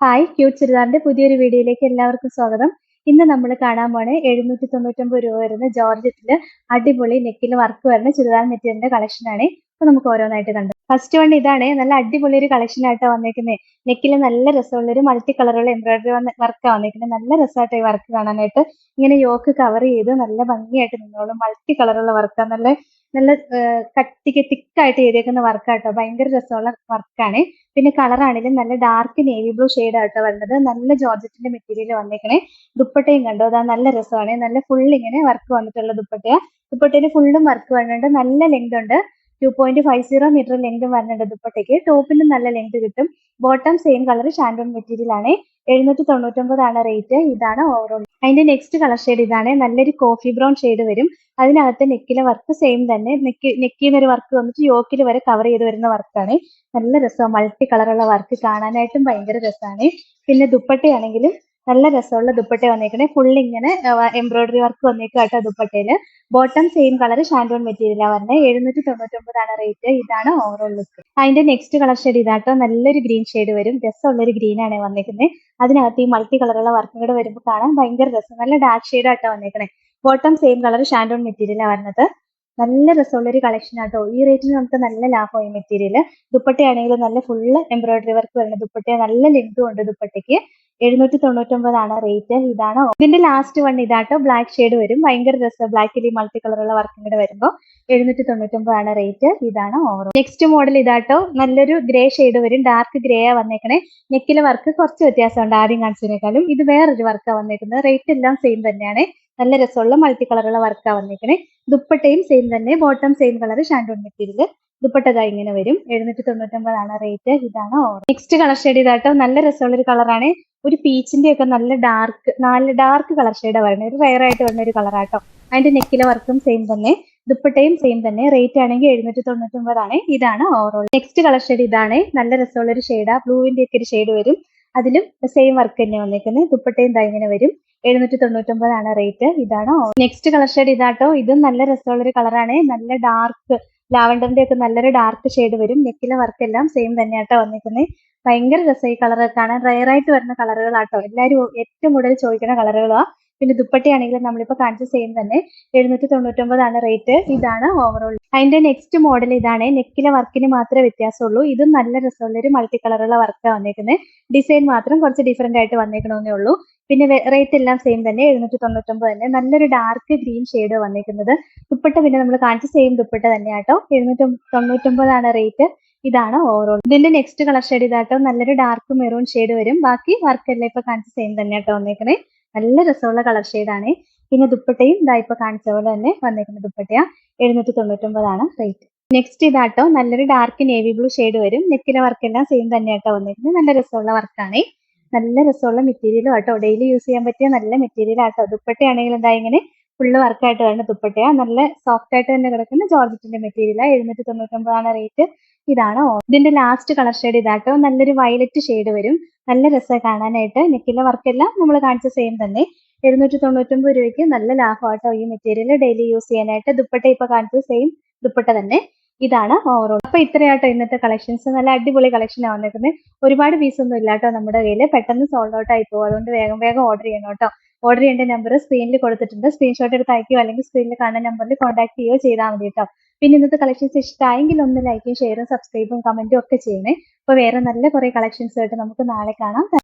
Hi cute ചുരിദാറിന്റെ പുതിയൊരു വീഡിയോയിലേക്ക് എല്ലാവർക്കും സ്വാഗതം. ഇന്ന് നമ്മൾ കാണാൻ പോണേ 799 രൂപ വരുന്ന ജോർജറ്റില് അടിപൊളി നെക്കിൽ വർക്ക് വരുന്ന ചുരിദാർ മെറ്റീരിയലിന്റെ കളക്ഷൻ ആണ്. അപ്പൊ നമുക്ക് ഓരോന്നായിട്ട് കണ്ടു. ഫസ്റ്റ് വൺ ഇതാണ്. നല്ല അടിപൊളി ഒരു കളക്ഷൻ ആയിട്ടാണ് വന്നേക്കുന്നത്. നെക്കിൽ നല്ല രസമുള്ള ഒരു മൾട്ടി കളറുള്ള എംബ്രോയിഡറി വർക്കാണ് വന്നേക്കുന്നത്. നല്ല രസമായിട്ട് ഈ വർക്ക് കാണാനായിട്ട്. ഇങ്ങനെ യോക്ക് കവർ ചെയ്ത് നല്ല ഭംഗിയായിട്ട് നിന്നോളും. മൾട്ടി കളറുള്ള വർക്കാണ്. നല്ല നല്ല കട്ടിക്ക് തിക്കായിട്ട് ചെയ്തേക്കുന്ന വർക്കാട്ടോ. ഭയങ്കര രസമുള്ള വർക്കാണ്. പിന്നെ കളർ ആണെങ്കിലും നല്ല ഡാർക്ക് നേവി ബ്ലൂ ഷെയ്ഡ് ആട്ടോ വരുന്നത്. നല്ല ജോർജറ്റിന്റെ മെറ്റീരിയൽ വന്നേക്കണേ. ദുപ്പട്ടയും കണ്ടോ, അതാ നല്ല രസമാണ്. നല്ല ഫുൾ ഇങ്ങനെ വർക്ക് വന്നിട്ടുള്ള ദുപ്പട്ടയാ. ദുപ്പട്ടയിൽ ഫുള്ളും വർക്ക് വരുന്നുണ്ട്. നല്ല ലെങ്ത് ഉണ്ട്. 2.50 മീറ്റർ ലെങ്ത് വരുന്നുണ്ട് ദുപ്പട്ടയ്ക്ക്. ടോപ്പിനും നല്ല ലെങ്ത് കിട്ടും. ബോട്ടം സെയിം കളർ ഷാൻഡോൺ മെറ്റീരിയൽ ആണ്. 799 ആണ് റേറ്റ്. ഇതാണ് ഓവറോൾ. അതിന്റെ നെക്സ്റ്റ് കളർ ഷെയ്ഡ് ഇതാണ്. നല്ലൊരു കോഫി ബ്രൗൺ ഷെയ്ഡ് വരും. അതിനകത്ത് നെക്കിലെ വർക്ക് സെയിം തന്നെ. നെക്കിന്നൊരു വർക്ക് വന്നിട്ട് യോക്കിൽ വരെ കവർ ചെയ്ത് വരുന്ന വർക്കാണ്. നല്ല രസമാണ്. മൾട്ടി കളറുള്ള വർക്ക് കാണാനായിട്ടും ഭയങ്കര രസമാണ്. പിന്നെ ദുപ്പട്ടയാണെങ്കിലും നല്ല രസമുള്ള ദുപ്പട്ട വന്നേക്കണേ. ഫുൾ ഇങ്ങനെ എംബ്രോയിഡറി വർക്ക് വന്നേക്കും കേട്ടോ ദുപ്പട്ടയില്. ബോട്ടം സെയിം കളർ ഷാൻഡോൺ മെറ്റീരിയലാണ് വരുന്നത്. 799 ആണ് റേറ്റ്. ഇതാണ് ഓവറോൾ ലുക്ക്. അതിന്റെ നെക്സ്റ്റ് കളർ ഷെയ്ഡ് ഇതാട്ടോ. നല്ലൊരു ഗ്രീൻ ഷെയ്ഡ് വരും. രസമുള്ളൊരു ഗ്രീൻ ആണ് വന്നേക്കുന്നത്. അതിനകത്ത് ഈ മൾട്ടി കളറുള്ള വർക്കും കൂടെ വരുമ്പോൾ കാണാൻ ഭയങ്കര രസം. നല്ല ഡാർക്ക് ഷെയ്ഡ് ആട്ടോ വന്നേക്കണേ. ബോട്ടം സെയിം കളർ ഷാൻഡോൺ മെറ്റീരിയലാണ് വരുന്നത്. നല്ല രസമുള്ള ഒരു കളക്ഷൻ ആട്ടോ. ഈ റേറ്റിന് നമുക്ക് നല്ല ലാഭമായി മെറ്റീരിയൽ. ദുപ്പട്ടയാണെങ്കിലും നല്ല ഫുള്ള് എംബ്രോയിഡറി വർക്ക് വരുന്ന ദുപ്പട്ട. നല്ല ലെങ്തും ഉണ്ട് ദുപ്പട്ടയ്ക്ക്. 799 ആണ് റേറ്റ്. ഇതാണ് ഇതിന്റെ ലാസ്റ്റ് വൺ ഇതാട്ടോ. ബ്ലാക്ക് ഷെയ്ഡ് വരും. ഭയങ്കര രസം. ബ്ലാക്കിൽ ഈ മൾട്ടി കളറുള്ള വർക്കും കൂടെ വരുമ്പോൾ 799 ആണ് റേറ്റ്. ഇതാണ് ഓവർ. നെക്സ്റ്റ് മോഡൽ ഇതാട്ടോ. നല്ലൊരു ഗ്രേ ഷെയ്ഡ് വരും. ഡാർക്ക് ഗ്രേ ആ വന്നേക്കണേ. നെക്കിലെ വർക്ക് കുറച്ച് വ്യത്യാസമുണ്ട് ആദ്യം കാണിച്ചതിനേക്കാളും. ഇത് വേറൊരു വർക്കാണ് വന്നേക്കുന്നത്. റേറ്റ് എല്ലാം സെയിം തന്നെയാണ്. നല്ല രസമുള്ള മൾട്ടി കളറുള്ള വർക്കാണ് വന്നേക്കണേ. ദുപ്പട്ടയും സെയിം തന്നെ. ബോട്ടം സെയിം കളർ ഷാൻഡോൺ മെറ്റീരിയൽ. ദുപ്പട്ട ഇങ്ങനെ വരും. 799 ആണ് റേറ്റ്. ഇതാണ് ഓവർ. നെക്സ്റ്റ് കളർ ഷെയ്ഡ് ഇതാട്ടോ. നല്ല രസമുള്ള ഒരു കളറാണ്. ഒരു പീച്ചിന്റെ ഒക്കെ നല്ല ഡാർക്ക് കളർ ഷെയ്ഡാണ് വരുന്നത്. ഒരു റയർ ആയിട്ട് വരുന്ന ഒരു കളറാട്ടോ. അതിന്റെ നെക്കിലെ വർക്കും സെയിം തന്നെ. ദുപ്പട്ടയും സെയിം തന്നെ. റേറ്റ് ആണെങ്കിൽ 799 ആണ്. ഇതാണ് ഓവറോൾ. നെക്സ്റ്റ് കളർ ഷെയ്ഡ് ഇതാണ്. നല്ല രസമുള്ള ഒരു ഷെയ്ഡാ. ബ്ലൂവിന്റെ ഒക്കെ ഒരു ഷെയ്ഡ് വരും. അതിലും സെയിം വർക്ക് തന്നെ വന്നേക്കുന്നത്. ദുപ്പട്ടയും ഇങ്ങനെ വരും. 799 ആണ് റേറ്റ്. ഇതാണ് നെക്സ്റ്റ് കളർ ഷെയ്ഡ് ഇതാട്ടോ. ഇതും നല്ല രസമുള്ള ഒരു കളറാണ്. നല്ല ഡാർക്ക് ലാവണ്ടറിന്റെ ഒക്കെ നല്ലൊരു ഡാർക്ക് ഷെയ്ഡ് വരും. നെക്കിലെ വർക്ക് എല്ലാം സെയിം തന്നെയാട്ടോ വന്നിരിക്കുന്നത്. ഭയങ്കര രസം ഈ കളർ കാണാൻ. റയർ ആയിട്ട് വരുന്ന കളറുകളാട്ടോ. എല്ലാവരും ഏറ്റവും കൂടുതൽ ചോദിക്കുന്ന കളറുകളാ. പിന്നെ ദുപ്പട്ടയാണെങ്കിലും നമ്മളിപ്പോ കാണിച്ച സെയിം തന്നെ. 799 ആണ് റേറ്റ്. ഇതാണ് ഓവറോൾ. അതിന്റെ നെക്സ്റ്റ് മോഡൽ ഇതാണ്. നെക്കിലെ വർക്കിന് മാത്രമേ വ്യത്യാസമുള്ളൂ. ഇതും നല്ല രസമുള്ള ഒരു മൾട്ടി കളറുള്ള വർക്കാണ് വന്നേക്കുന്നത്. ഡിസൈൻ മാത്രം കുറച്ച് ഡിഫറെന്റ് ആയിട്ട് വന്നേക്കണമെന്നേ ഉള്ളൂ. പിന്നെ റേറ്റ് എല്ലാം സെയിം തന്നെ. 799 തന്നെ. നല്ലൊരു ഡാർക്ക് ഗ്രീൻ ഷെയ്ഡ് വന്നേക്കുന്നത്. ദുപ്പട്ട പിന്നെ നമ്മൾ കാണിച്ച സെയിം ദുപ്പട്ട തന്നെയാട്ടോ. 799 ആണ് റേറ്റ്. ഇതാണ് ഓവറോൾ. ഇതിന്റെ നെക്സ്റ്റ് കളർ ഷെയ്ഡ് ഇതാട്ടോ. നല്ലൊരു ഡാർക്ക് മെറൂൺ ഷെയ്ഡ് വരും. ബാക്കി വർക്ക് എല്ലാം ഇപ്പൊ കാണിച്ച സെയിം തന്നെയാട്ടോ വന്നേക്കണേ. നല്ല രസമുള്ള കളർ ഷെയ്ഡാണ്. പിന്നെ ദുപ്പട്ടയും ഇതാ ഇപ്പൊ കാണിച്ച പോലെ തന്നെ വന്നേക്കുന്ന ദുപ്പട്ടയാ. 799 ആണ് റേറ്റ്. നെക്സ്റ്റ് ഇതാട്ടോ. നല്ലൊരു ഡാർക്ക് നേവി ബ്ലൂ ഷെയ്ഡ് വരും. നെക്കിലെ വർക്ക് എല്ലാം സെയിം തന്നെയാട്ടോ വന്നേക്കുന്നത്. നല്ല രസമുള്ള വർക്കാണ്. നല്ല രസമുള്ള മെറ്റീരിയലും ആട്ടോ. ഡെയിലി യൂസ് ചെയ്യാൻ പറ്റിയ നല്ല മെറ്റീരിയൽ ആട്ടോ. ദുപ്പട്ടയാണെങ്കിലും എന്താ ഇങ്ങനെ ഫുള്ള് വർക്കായിട്ട് വരുന്ന ദുപ്പട്ടയാ. നല്ല സോഫ്റ്റ് ആയിട്ട് തന്നെ കിടക്കുന്ന ജോർജറ്റിന്റെ മെറ്റീരിയലാ. 799 ആണ് റേറ്റ്. ഇതാണ് ഇതിന്റെ ലാസ്റ്റ് കളർ ഷെയ്ഡ് ഇതാട്ടോ. നല്ലൊരു വയലറ്റ് ഷെയ്ഡ് വരും. നല്ല രസമാണ് കാണാനായിട്ട്. നെക്കിലെ വർക്കെല്ലാം നമ്മൾ കാണിച്ച സെയിം തന്നെ. 799 രൂപയ്ക്ക് നല്ല ലാഭമാട്ടോ ഈ മെറ്റീരിയൽ ഡെയിലി യൂസ് ചെയ്യാനായിട്ട്. ദുപ്പട്ട ഇപ്പൊ കാണിച്ചത് സെയിം ദുപ്പട്ട തന്നെ. ഇതാണ് ഓവറോൾ. അപ്പൊ ഇത്രയാട്ടോ ഇന്നത്തെ കളക്ഷൻസ്. നല്ല അടിപൊളി കളക്ഷനാണ് വന്നിരിക്കുന്നത്. ഒരുപാട് പീസ് ഒന്നും ഇല്ലാട്ടോ നമ്മുടെ കയ്യിൽ. പെട്ടെന്ന് സോൾഡ് ഔട്ട് ആയി പോകും. അതുകൊണ്ട് വേഗം വേഗം ഓർഡർ ചെയ്യണം കേട്ടോ. ഓർഡർ ചെയ്യേണ്ട നമ്പർ സ്ക്രീനിൽ കൊടുത്തിട്ടുണ്ട്. സ്ക്രീൻഷോട്ട് എടുത്ത് അയക്കുകയോ അല്ലെങ്കിൽ സ്ക്രീനിൽ കാണുന്ന നമ്പറിൽ കോൺടാക്ട് ചെയ്യുകയോ ചെയ്താൽ മതി കേട്ടോ. പിന്നെ ഇന്നത്തെ കളക്ഷൻസ് ഇഷ്ടമായെങ്കിൽ ഒന്ന് ലൈക്കും ഷെയറും സബ്സ്ക്രൈബും കമന്റും ഒക്കെ ചെയ്യണേ. അപ്പൊ വേറെ നല്ല കുറെ കളക്ഷൻസ് ആയിട്ട് നമുക്ക് നാളെ കാണാം.